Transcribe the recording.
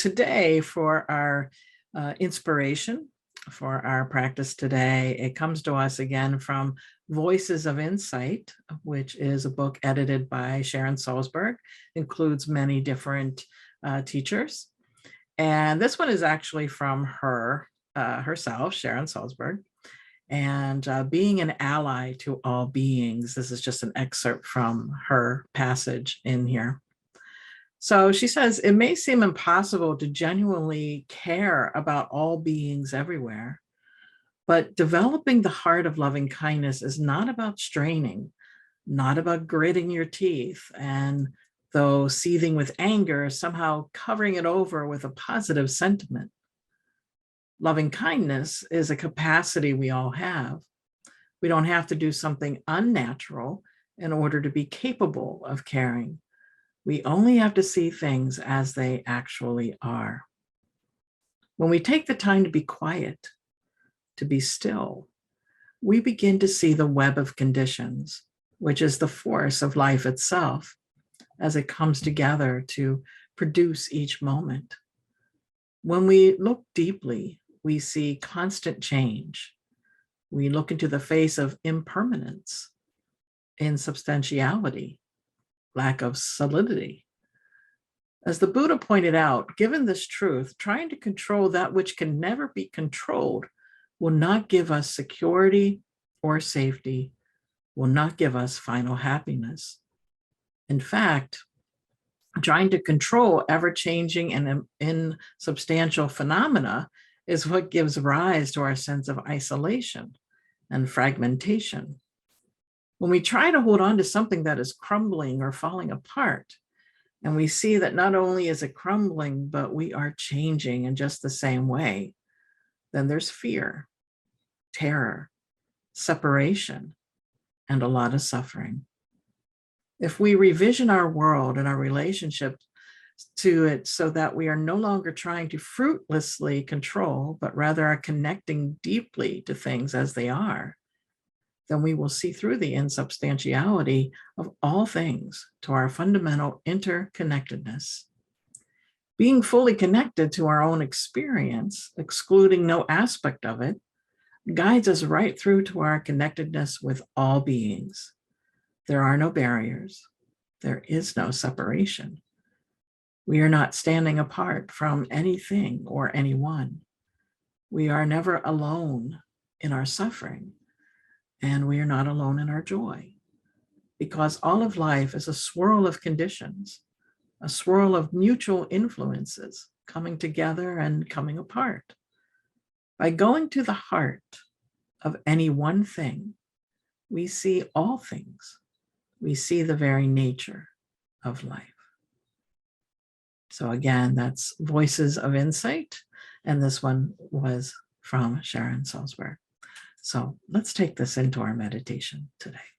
today for our inspiration for our practice today, it comes to us again from Voices of Insight, which is a book edited by Sharon Salzberg, includes many different teachers. And this one is actually from her herself, Sharon Salzberg. And being an ally to all beings. This is just an excerpt from her passage in here. So she says, it may seem impossible to genuinely care about all beings everywhere, but developing the heart of loving kindness is not about straining, not about gritting your teeth, and though seething with anger, somehow covering it over with a positive sentiment. Loving kindness is a capacity we all have. We don't have to do something unnatural in order to be capable of caring. We only have to see things as they actually are. When we take the time to be quiet, to be still, we begin to see the web of conditions, which is the force of life itself, as it comes together to produce each moment. When we look deeply, we see constant change. We look into the face of impermanence, insubstantiality, lack of solidity. As the Buddha pointed out, given this truth, trying to control that which can never be controlled will not give us security or safety, will not give us final happiness. In fact, trying to control ever-changing and insubstantial phenomena is what gives rise to our sense of isolation and fragmentation. When we try to hold on to something that is crumbling or falling apart, and we see that not only is it crumbling, but we are changing in just the same way, then there's fear, terror, separation, and a lot of suffering. If we revision our world and our relationship to it so that we are no longer trying to fruitlessly control, but rather are connecting deeply to things as they are, then we will see through the insubstantiality of all things to our fundamental interconnectedness. Being fully connected to our own experience, excluding no aspect of it, guides us right through to our connectedness with all beings. There are no barriers. There is no separation. We are not standing apart from anything or anyone. We are never alone in our suffering, and we are not alone in our joy, because all of life is a swirl of conditions, a swirl of mutual influences coming together and coming apart. By going to the heart of any one thing, we see all things. We see the very nature of life. So again, that's Voices of Insight, and this one was from Sharon Salzberg. So let's take this into our meditation today.